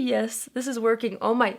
yes, this is working. Oh my,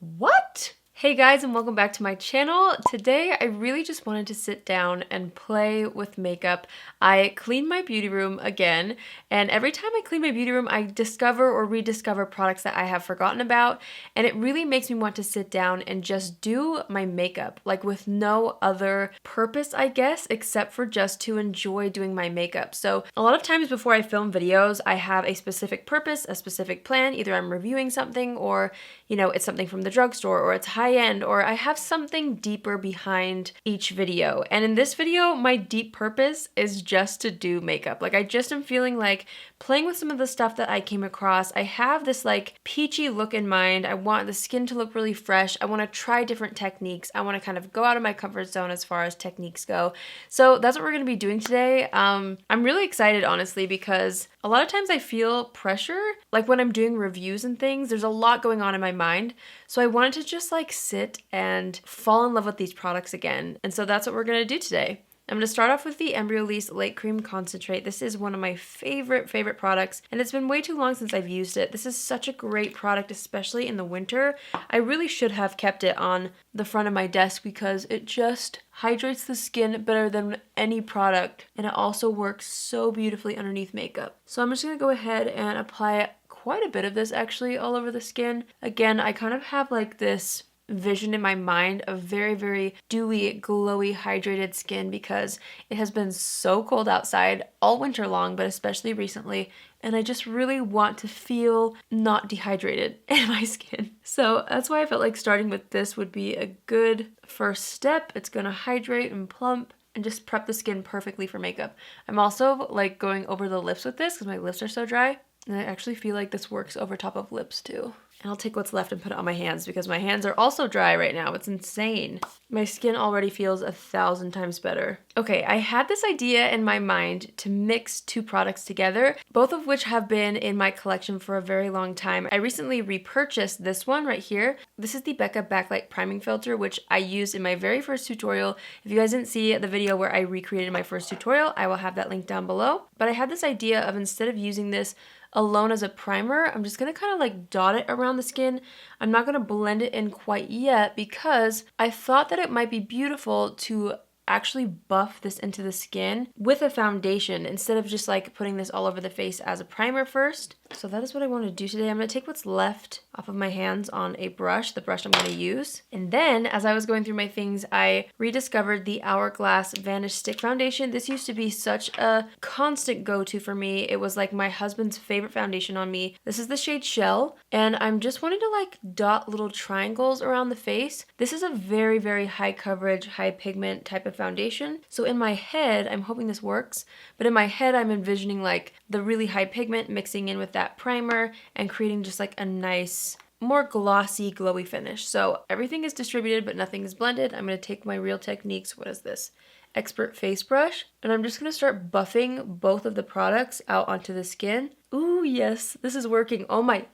what? Hey guys, and welcome back to my channel. Today I really just wanted to sit down and play with makeup. I cleaned my beauty room again, and every time I clean my beauty room I discover or rediscover products that I have forgotten about, and it really makes me want to sit down and just do my makeup, like with no other purpose I guess, except for just to enjoy doing my makeup. So a lot of times before I film videos I have a specific purpose, a specific plan. Either I'm reviewing something, or you know, it's something from the drugstore, or it's high end, or I have something deeper behind each video. And in this video, my deep purpose is just to do makeup. Like I just am feeling like playing with some of the stuff that I came across. I have this like peachy look in mind. I want the skin to look really fresh. I want to try different techniques. I want to kind of go out of my comfort zone as far as techniques go. So that's what we're going to be doing today. I'm really excited, honestly, because a lot of times I feel pressure, like when I'm doing reviews and things, there's a lot going on in my mind. So I wanted to just like sit and fall in love with these products again. And so that's what we're going to do today. I'm going to start off with the Embryolisse Light Cream Concentrate. This is one of my favorite products, and it's been way too long since I've used it. This is such a great product, especially in the winter. I really should have kept it on the front of my desk because it just hydrates the skin better than any product, and it also works so beautifully underneath makeup. So I'm just going to go ahead and apply quite a bit of this actually all over the skin. Again, I kind of have like this vision in my mind of very, very dewy, glowy, hydrated skin because it has been so cold outside all winter long, but especially recently, and I just really want to feel not dehydrated in my skin. So that's why I felt like starting with this would be a good first step. It's gonna hydrate and plump and just prep the skin perfectly for makeup. I'm also like going over the lips with this because my lips are so dry, and I actually feel like this works over top of lips too. And I'll take what's left and put it on my hands because my hands are also dry right now. It's insane. My skin already feels 1,000 times better. Okay, I had this idea in my mind to mix two products together, both of which have been in my collection for a very long time. I recently repurchased this one right here. This is the Becca Backlight Priming Filter, which I used in my very first tutorial. If you guys didn't see the video where I recreated my first tutorial, I will have that link down below. But I had this idea of, instead of using this alone as a primer, I'm just gonna kind of like dot it around the skin. I'm not gonna blend it in quite yet because I thought that it might be beautiful to actually buff this into the skin with a foundation instead of just like putting this all over the face as a primer first. So that is what I want to do today. I'm going to take what's left off of my hands on a brush, the brush I'm going to use. And then as I was going through my things, I rediscovered the Hourglass Vanish Stick Foundation. This used to be such a constant go-to for me. It was like my husband's favorite foundation on me. This is the shade Shell, and I'm just wanting to like dot little triangles around the face. This is a very, very high coverage, high pigment type of foundation. So in my head, I'm hoping this works, but in my head I'm envisioning like the really high pigment mixing in with that primer and creating just like a nice, more glossy, glowy finish. So everything is distributed but nothing is blended. I'm going to take my Real Techniques, what is this? Expert Face Brush, and I'm just going to start buffing both of the products out onto the skin. Ooh, yes, this is working. Oh my,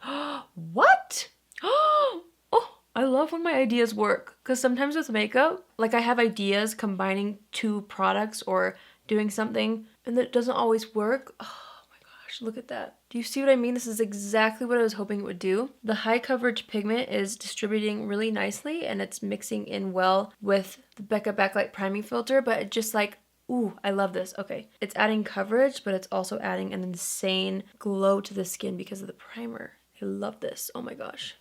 what? Oh, I love when my ideas work, because sometimes with makeup, like I have ideas combining two products or doing something and that doesn't always work. Oh my gosh, look at that. Do you see what I mean? This is exactly what I was hoping it would do. The high coverage pigment is distributing really nicely and it's mixing in well with the Becca Backlight Priming Filter, but it just like, ooh, I love this. Okay, it's adding coverage, but it's also adding an insane glow to the skin because of the primer. I love this. Oh my gosh.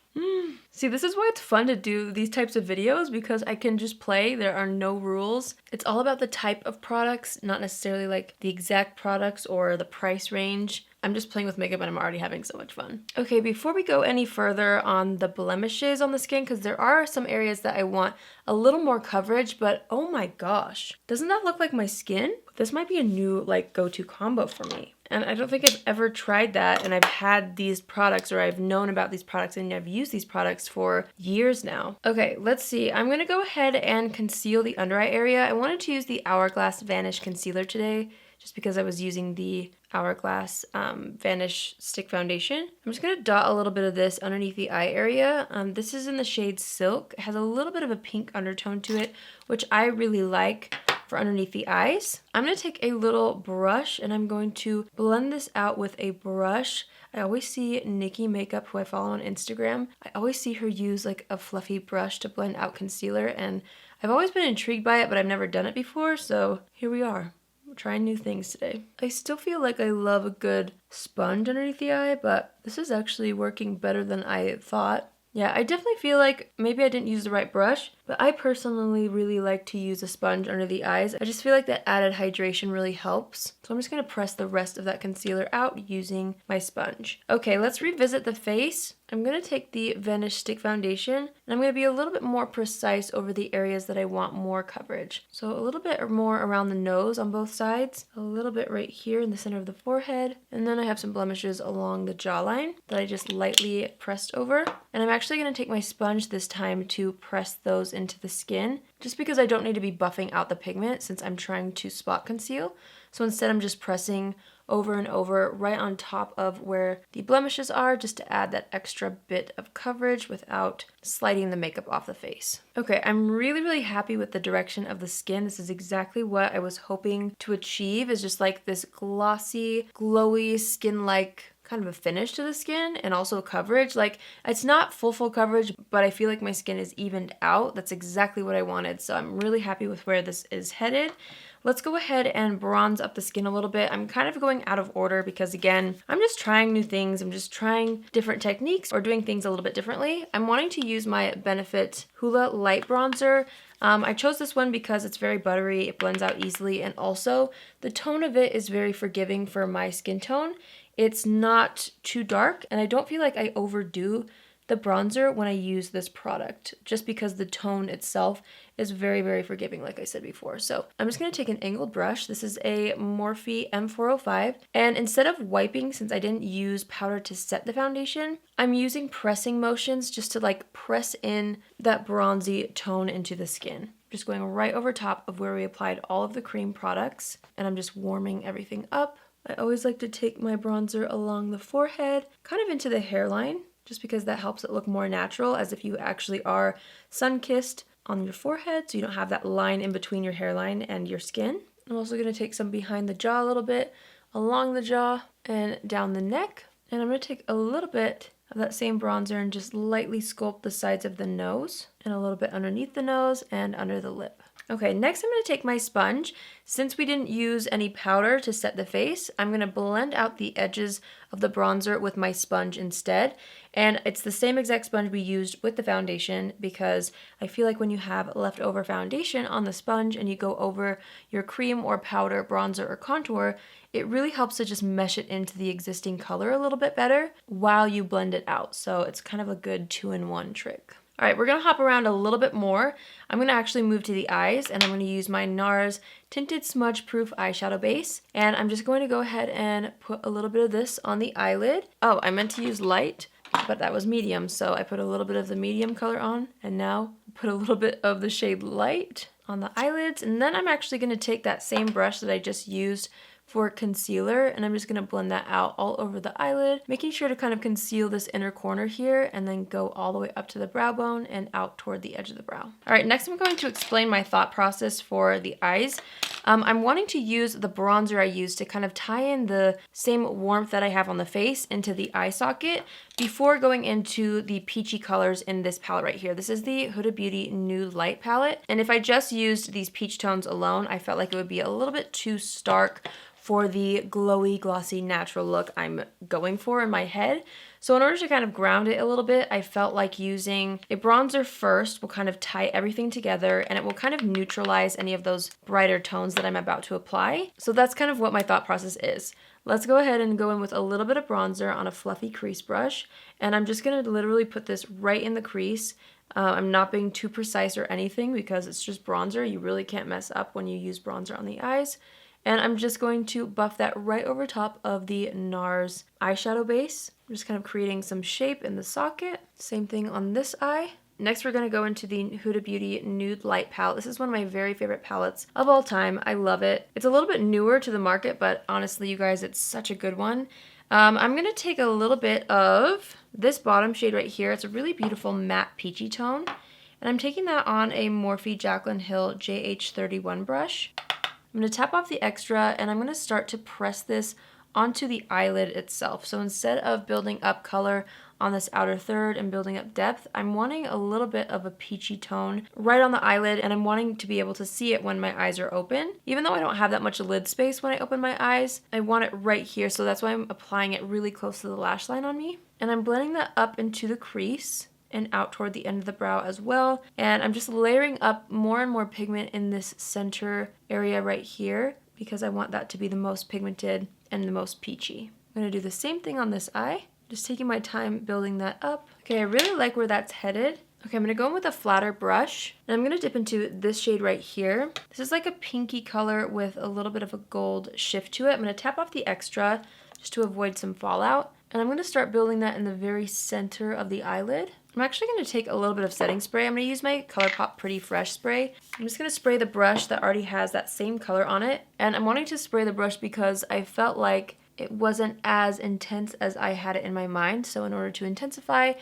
See, this is why it's fun to do these types of videos, because I can just play. There are no rules. It's all about the type of products, not necessarily like the exact products or the price range. I'm just playing with makeup and I'm already having so much fun. Okay, before we go any further on the blemishes on the skin, because there are some areas that I want a little more coverage, but oh my gosh, doesn't that look like my skin? This might be a new like go-to combo for me. And I don't think I've ever tried that, and I've had these products, or I've known about these products and I've used these products for years now. Okay, let's see. I'm gonna go ahead and conceal the under eye area. I wanted to use the Hourglass Vanish Concealer today, just because I was using the Hourglass Vanish Stick Foundation. I'm just gonna dot a little bit of this underneath the eye area. This is in the shade Silk. It has a little bit of a pink undertone to it, which I really like. for underneath the eyes. I'm going to take a little brush and I'm going to blend this out with a brush. I always see Nikki Makeup, who I follow on Instagram, I always see her use like a fluffy brush to blend out concealer, and I've always been intrigued by it, but I've never done it before, so here we are. We're trying new things today. I still feel like I love a good sponge underneath the eye, but this is actually working better than I thought. Yeah, I definitely feel like maybe I didn't use the right brush, but I personally really like to use a sponge under the eyes. I just feel like that added hydration really helps. So I'm just going to press the rest of that concealer out using my sponge. Okay, let's revisit the face. I'm going to take the Vanish Stick Foundation, and I'm going to be a little bit more precise over the areas that I want more coverage. So a little bit more around the nose on both sides, a little bit right here in the center of the forehead, and then I have some blemishes along the jawline that I just lightly pressed over. And I'm actually going to take my sponge this time to press those into the skin, just because I don't need to be buffing out the pigment since I'm trying to spot conceal. So instead I'm just pressing over and over right on top of where the blemishes are, just to add that extra bit of coverage without sliding the makeup off the face. Okay, I'm really happy with the direction of the skin. This is exactly what I was hoping to achieve, is just like this glossy, glowy, skin-like kind of a finish to the skin, and also coverage. Like, it's not full coverage, but I feel like my skin is evened out. That's exactly what I wanted, so I'm really happy with where this is headed. Let's go ahead and bronze up the skin a little bit. I'm kind of going out of order because, again, I'm just trying new things. I'm just trying different techniques or doing things a little bit differently. I'm wanting to use my Benefit Hoola Light Bronzer. I chose this one because it's very buttery, it blends out easily, and also the tone of it is very forgiving for my skin tone. It's not too dark, and I don't feel like I overdo the bronzer when I use this product, just because the tone itself is very forgiving, like I said before. So I'm just going to take an angled brush. This is a Morphe M405, and instead of wiping, since I didn't use powder to set the foundation, I'm using pressing motions just to like press in that bronzy tone into the skin. Just going right over top of where we applied all of the cream products, and I'm just warming everything up. I always like to take my bronzer along the forehead, kind of into the hairline, just because that helps it look more natural, as if you actually are sun-kissed on your forehead, so you don't have that line in between your hairline and your skin. I'm also going to take some behind the jaw a little bit, along the jaw, and down the neck. And I'm going to take a little bit of that same bronzer and just lightly sculpt the sides of the nose, and a little bit underneath the nose and under the lip. Okay, next I'm going to take my sponge. Since we didn't use any powder to set the face, I'm going to blend out the edges of the bronzer with my sponge instead. And it's the same exact sponge we used with the foundation, because I feel like when you have leftover foundation on the sponge and you go over your cream or powder, bronzer or contour, it really helps to just mesh it into the existing color a little bit better while you blend it out. So it's kind of a good 2-in-1 trick. All right, we're going to hop around a little bit more. I'm going to actually move to the eyes, and I'm going to use my NARS Tinted Smudge Proof Eyeshadow Base. And I'm just going to go ahead and put a little bit of this on the eyelid. Oh, I meant to use light, but that was medium, so I put a little bit of the medium color on, and now put a little bit of the shade light on the eyelids. And then I'm actually going to take that same brush that I just used for concealer, and I'm just going to blend that out all over the eyelid, making sure to kind of conceal this inner corner here, and then go all the way up to the brow bone and out toward the edge of the brow. All right, next I'm going to explain my thought process for the eyes. I'm wanting to use the bronzer I used to kind of tie in the same warmth that I have on the face into the eye socket before going into the peachy colors in this palette right here. This is the Huda Beauty Nude Light palette, and if I just used these peach tones alone, I felt like it would be a little bit too stark for the glowy, glossy, natural look I'm going for in my head. So in order to kind of ground it a little bit, I felt like using a bronzer first will kind of tie everything together, and it will kind of neutralize any of those brighter tones that I'm about to apply. So that's kind of what my thought process is. Let's go ahead and go in with a little bit of bronzer on a fluffy crease brush, and I'm just gonna literally put this right in the crease. I'm not being too precise or anything because it's just bronzer. You really can't mess up when you use bronzer on the eyes. And I'm just going to buff that right over top of the NARS eyeshadow base. I'm just kind of creating some shape in the socket. Same thing on this eye. Next, we're going to go into the Huda Beauty Nude Light palette. This is one of my very favorite palettes of all time. I love it. It's a little bit newer to the market, but honestly, you guys, it's such a good one. I'm going to take a little bit of this bottom shade right here. It's a really beautiful matte peachy tone. And I'm taking that on a Morphe Jaclyn Hill JH31 brush. I'm going to tap off the extra and I'm going to start to press this onto the eyelid itself. So instead of building up color on this outer third and building up depth, I'm wanting a little bit of a peachy tone right on the eyelid, and I'm wanting to be able to see it when my eyes are open. Even though I don't have that much lid space when I open my eyes, I want it right here, so that's why I'm applying it really close to the lash line on me. And I'm blending that up into the crease and out toward the end of the brow as well. And I'm just layering up more and more pigment in this center area right here because I want that to be the most pigmented and the most peachy. I'm going to do the same thing on this eye. Just taking my time building that up. Okay, I really like where that's headed. Okay, I'm going to go in with a flatter brush, and I'm going to dip into this shade right here. This is like a pinky color with a little bit of a gold shift to it. I'm going to tap off the extra just to avoid some fallout, and I'm going to start building that in the very center of the eyelid. I'm actually going to take a little bit of setting spray. I'm going to use my ColourPop Pretty Fresh spray. I'm just going to spray the brush that already has that same color on it, and I'm wanting to spray the brush because I felt like it wasn't as intense as I had it in my mind. So in order to intensify,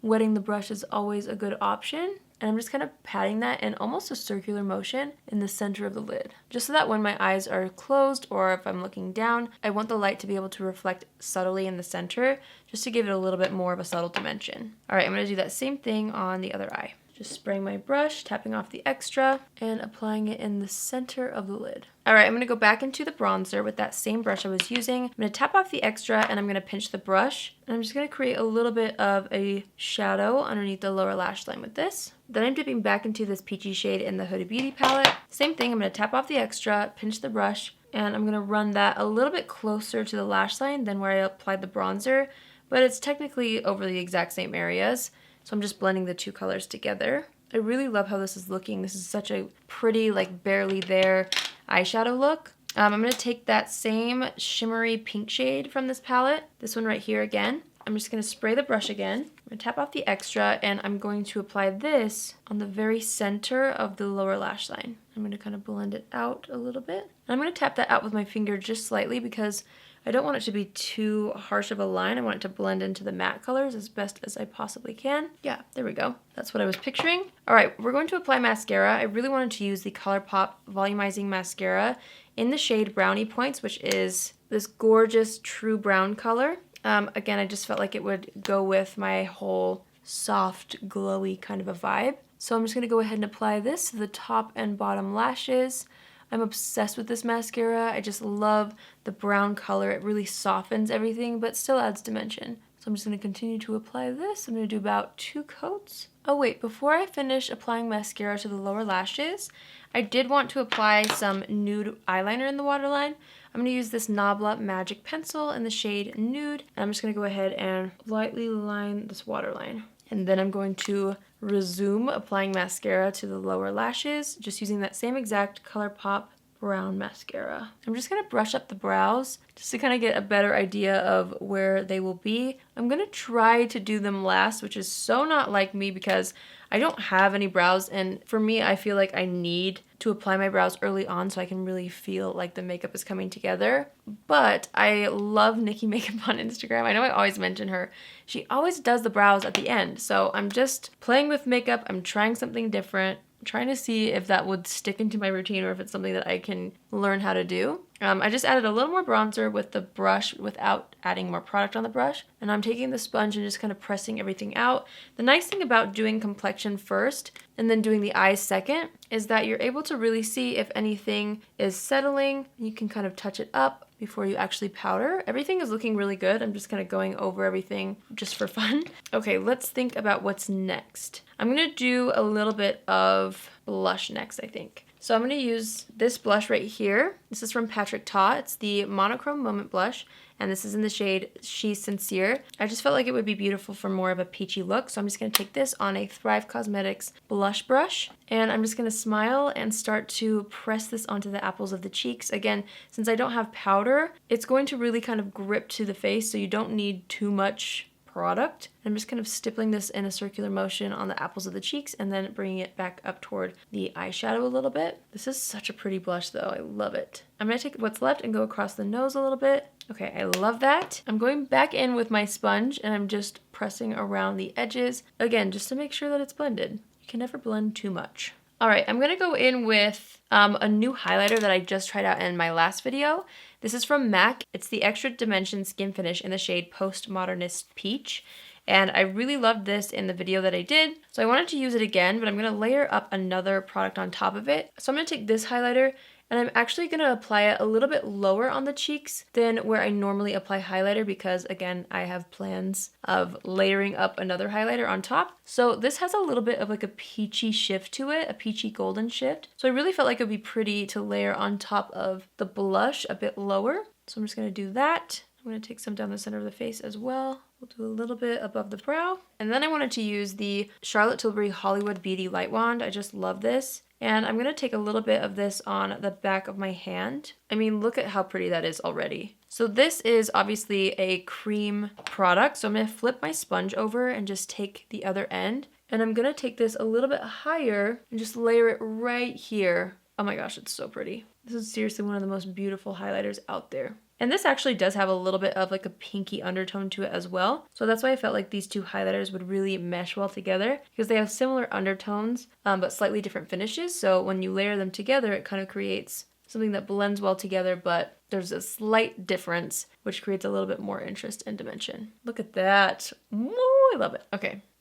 wetting the brush is always a good option. And I'm just kind of patting that in almost a circular motion in the center of the lid. Just so that when my eyes are closed or if I'm looking down, I want the light to be able to reflect subtly in the center just to give it a little bit more of a subtle dimension. All right, I'm going to do that same thing on the other eye. Just spraying my brush, tapping off the extra, and applying it in the center of the lid. All right, I'm going to go back into the bronzer with that same brush I was using. I'm going to tap off the extra and I'm going to pinch the brush. And I'm just going to create a little bit of a shadow underneath the lower lash line with this. Then I'm dipping back into this peachy shade in the Huda Beauty palette. Same thing, I'm going to tap off the extra, pinch the brush, and I'm going to run that a little bit closer to the lash line than where I applied the bronzer. But it's technically over the exact same areas. So I'm just blending the two colors together. I really love how this is looking. This is such a pretty, like barely there eyeshadow look. I'm going to take that same shimmery pink shade from this palette, this one right here again. I'm just going to spray the brush again. I'm going to tap off the extra and I'm going to apply this on the very center of the lower lash line. I'm going to kind of blend it out a little bit. And I'm going to tap that out with my finger just slightly because I don't want it to be too harsh of a line. I want it to blend into the matte colors as best as I possibly can. Yeah, there we go. That's what I was picturing. All right, we're going to apply mascara. I really wanted to use the ColourPop Volumizing Mascara in the shade Brownie Points, which is this gorgeous true brown color. Again, I just felt like it would go with my whole soft, glowy kind of a vibe. So I'm just gonna go ahead and apply this to the top and bottom lashes. I'm obsessed with this mascara. I just love the brown color. It really softens everything, but still adds dimension. So I'm just going to continue to apply this. I'm going to do about 2 coats. Oh wait, before I finish applying mascara to the lower lashes, I did want to apply some nude eyeliner in the waterline. I'm going to use this Nabla Magic Pencil in the shade Nude. And I'm just going to go ahead and lightly line this waterline. And then I'm going to resume applying mascara to the lower lashes, just using that same exact ColourPop brown mascara. I'm just going to brush up the brows just to kind of get a better idea of where they will be. I'm going to try to do them last, which is so not like me because I don't have any brows, and for me, I feel like I need to apply my brows early on so I can really feel like the makeup is coming together. But I love Nikki Makeup on Instagram. I know I always mention her. She always does the brows at the end. So I'm just playing with makeup. I'm trying something different. I'm trying to see if that would stick into my routine or if it's something that I can learn how to do. I just added a little more bronzer with the brush without adding more product on the brush. And I'm taking the sponge and just kind of pressing everything out. The nice thing about doing complexion first and then doing the eyes second is that you're able to really see if anything is settling. You can kind of touch it up before you actually powder. Everything is looking really good. I'm just kind of going over everything just for fun. Okay, let's think about what's next. I'm going to do a little bit of blush next, I think. So I'm going to use this blush right here. This is from Patrick Ta. It's the Monochrome Moment Blush, and this is in the shade She's Sincere. I just felt like it would be beautiful for more of a peachy look, so I'm just going to take this on a Thrive Cosmetics blush brush, and I'm just going to smile and start to press this onto the apples of the cheeks. Again, since I don't have powder, it's going to really kind of grip to the face, so you don't need too much product. I'm just kind of stippling this in a circular motion on the apples of the cheeks and then bringing it back up toward the eyeshadow a little bit. This is such a pretty blush though. I love it. I'm going to take what's left and go across the nose a little bit. Okay, I love that. I'm going back in with my sponge and I'm just pressing around the edges, again, just to make sure that it's blended. You can never blend too much. All right, I'm gonna go in with a new highlighter that I just tried out in my last video. This is from MAC. It's the Extra Dimension Skin Finish in the shade Postmodernist Peach. And I really loved this in the video that I did. So I wanted to use it again, but I'm gonna layer up another product on top of it. So I'm gonna take this highlighter and I'm actually gonna apply it a little bit lower on the cheeks than where I normally apply highlighter because again, I have plans of layering up another highlighter on top. So this has a little bit of like a peachy shift to it, a peachy golden shift. So I really felt like it would be pretty to layer on top of the blush a bit lower. So I'm just gonna do that. I'm gonna take some down the center of the face as well. We'll do a little bit above the brow. And then I wanted to use the Charlotte Tilbury Hollywood Beauty Light Wand. I just love this. And I'm gonna take a little bit of this on the back of my hand. I mean, look at how pretty that is already. So this is obviously a cream product. So I'm gonna flip my sponge over and just take the other end. And I'm gonna take this a little bit higher and just layer it right here. Oh my gosh, it's so pretty. This is seriously one of the most beautiful highlighters out there. And this actually does have a little bit of like a pinky undertone to it as well. So that's why I felt like these two highlighters would really mesh well together because they have similar undertones, but slightly different finishes. So when you layer them together, it kind of creates something that blends well together, but there's a slight difference, which creates a little bit more interest and dimension. Look at that. Ooh, I love it.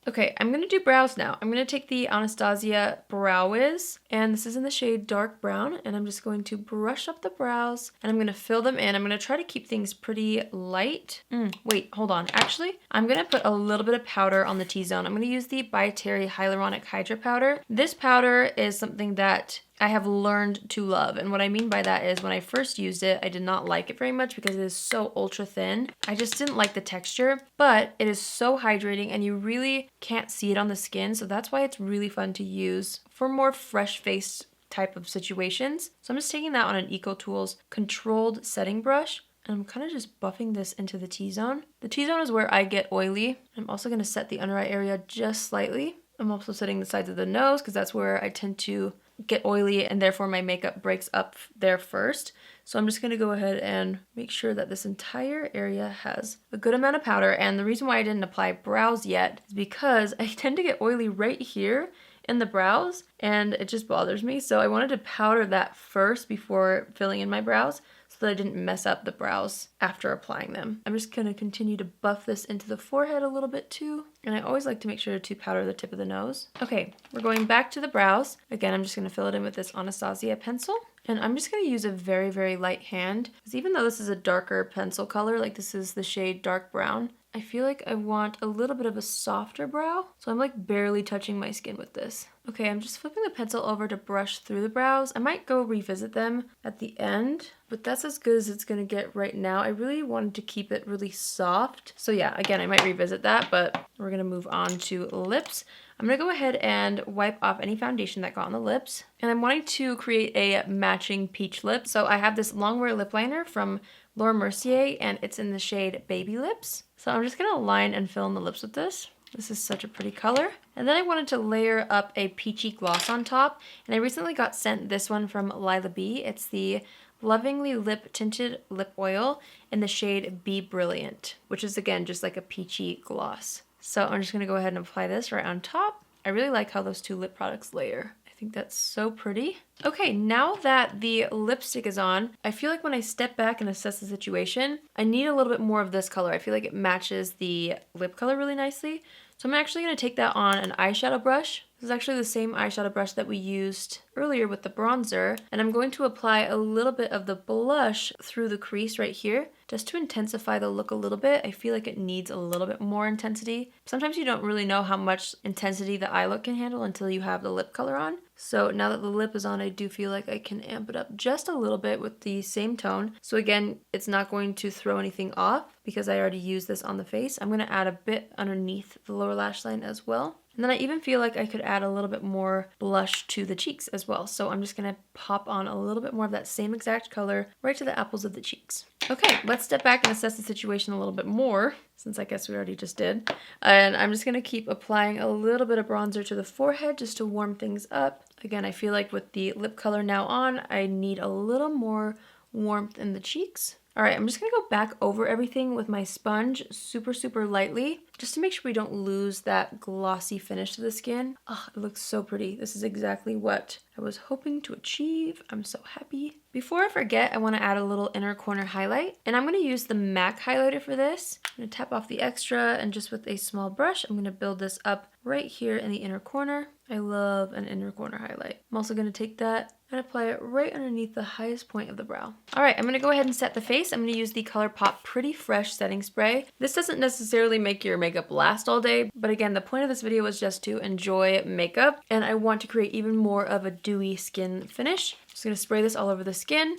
Okay, I'm gonna do brows now. I'm gonna take the Anastasia Brow Wiz, and this is in the shade Dark Brown, and I'm just going to brush up the brows, and I'm gonna fill them in. I'm gonna try to keep things pretty light. Wait, hold on. Actually, I'm gonna put a little bit of powder on the T-zone. I'm gonna use the By Terry Hyaluronic Hydra Powder. This powder is something that I have learned to love. And what I mean by that is when I first used it, I did not like it very much because it is so ultra thin. I just didn't like the texture, but it is so hydrating and you really can't see it on the skin. So that's why it's really fun to use for more fresh faced type of situations. So I'm just taking that on an EcoTools controlled setting brush. And I'm kind of just buffing this into the T-zone. The T-zone is where I get oily. I'm also going to set the under eye area just slightly. I'm also setting the sides of the nose because that's where I tend to get oily and therefore my makeup breaks up there first. So I'm just going to go ahead and make sure that this entire area has a good amount of powder. And the reason why I didn't apply brows yet is because I tend to get oily right here in the brows and it just bothers me. So I wanted to powder that first before filling in my brows so that I didn't mess up the brows after applying them. I'm just going to continue to buff this into the forehead a little bit too. And I always like to make sure to powder the tip of the nose. Okay, we're going back to the brows. Again, I'm just going to fill it in with this Anastasia pencil. And I'm just going to use a very, very light hand. Because even though this is a darker pencil color, like this is the shade Dark Brown, I feel like I want a little bit of a softer brow. So I'm like barely touching my skin with this. Okay, I'm just flipping the pencil over to brush through the brows. I might go revisit them at the end, but that's as good as it's gonna get right now. I really wanted to keep it really soft. So yeah, again, I might revisit that, but we're gonna move on to lips. I'm gonna go ahead and wipe off any foundation that got on the lips. And I'm wanting to create a matching peach lip. So I have this Longwear lip liner from Laura Mercier, and it's in the shade Baby Lips. So I'm just gonna line and fill in the lips with this. This is such a pretty color. And then I wanted to layer up a peachy gloss on top. And I recently got sent this one from Lila B. It's the Lovingly Lip Tinted Lip Oil in the shade Be Brilliant, which is again just like a peachy gloss. So I'm just gonna go ahead and apply this right on top. I really like how those two lip products layer. I think that's so pretty. Okay, now that the lipstick is on, I feel like when I step back and assess the situation, I need a little bit more of this color. I feel like it matches the lip color really nicely. So I'm actually going to take that on an eyeshadow brush. This is actually the same eyeshadow brush that we used earlier with the bronzer. And I'm going to apply a little bit of the blush through the crease right here just to intensify the look a little bit. I feel like it needs a little bit more intensity. Sometimes you don't really know how much intensity the eye look can handle until you have the lip color on. So now that the lip is on, I do feel like I can amp it up just a little bit with the same tone. So again, it's not going to throw anything off because I already used this on the face. I'm going to add a bit underneath the lower lash line as well. And then I even feel like I could add a little bit more blush to the cheeks as well. So I'm just going to pop on a little bit more of that same exact color right to the apples of the cheeks. Okay, let's step back and assess the situation a little bit more, since I guess we already just did. And I'm just going to keep applying a little bit of bronzer to the forehead just to warm things up. Again, I feel like with the lip color now on, I need a little more warmth in the cheeks. All right, I'm just gonna go back over everything with my sponge super, super lightly, just to make sure we don't lose that glossy finish to the skin. Oh, it looks so pretty. This is exactly what I was hoping to achieve. I'm so happy. Before I forget, I wanna add a little inner corner highlight, and I'm gonna use the MAC highlighter for this. I'm gonna tap off the extra, and just with a small brush, I'm gonna build this up right here in the inner corner. I love an inner corner highlight. I'm also gonna take that and apply it right underneath the highest point of the brow. All right, I'm gonna go ahead and set the face. I'm gonna use the ColourPop Pretty Fresh setting spray. This doesn't necessarily make your makeup last all day, but again, the point of this video was just to enjoy makeup, and I want to create even more of a dewy skin finish. Just gonna spray this all over the skin,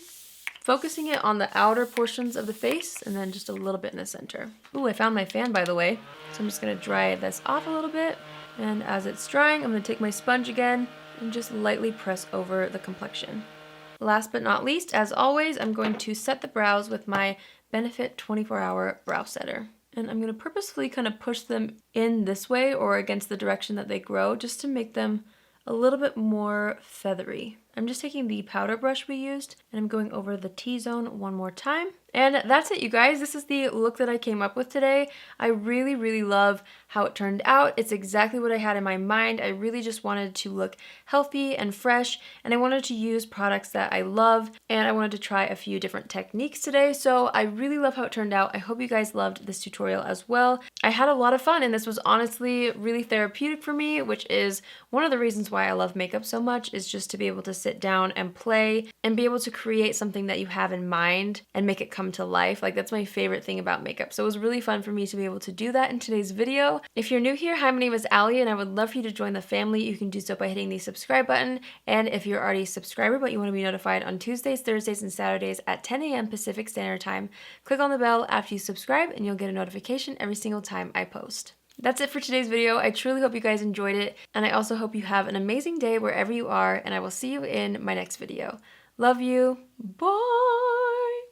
focusing it on the outer portions of the face and then just a little bit in the center. Ooh, I found my fan, by the way. So I'm just gonna dry this off a little bit. And as it's drying, I'm gonna take my sponge again and just lightly press over the complexion. Last but not least, as always, I'm going to set the brows with my Benefit 24-Hour Brow Setter. And I'm gonna purposefully kind of push them in this way or against the direction that they grow, just to make them a little bit more feathery. I'm just taking the powder brush we used and I'm going over the T-zone one more time. And that's it, you guys. This is the look that I came up with today. I really, really love how it turned out. It's exactly what I had in my mind. I really just wanted to look healthy and fresh, and I wanted to use products that I love, and I wanted to try a few different techniques today. So I really love how it turned out. I hope you guys loved this tutorial as well. I had a lot of fun, and this was honestly really therapeutic for me, which is one of the reasons why I love makeup so much, is just to be able to sit down and play and be able to create something that you have in mind and make it come to life. Like, that's my favorite thing about makeup. So it was really fun for me to be able to do that in today's video. If you're new here, hi, my name is Allie, and I would love for you to join the family. You can do so by hitting the subscribe button. And if you're already a subscriber but you want to be notified on Tuesdays, Thursdays, and Saturdays at 10 a.m. Pacific Standard Time, click on the bell after you subscribe and you'll get a notification every single time I post. That's it for today's video. I truly hope you guys enjoyed it, and I also hope you have an amazing day wherever you are, and I will see you in my next video. Love you. Bye!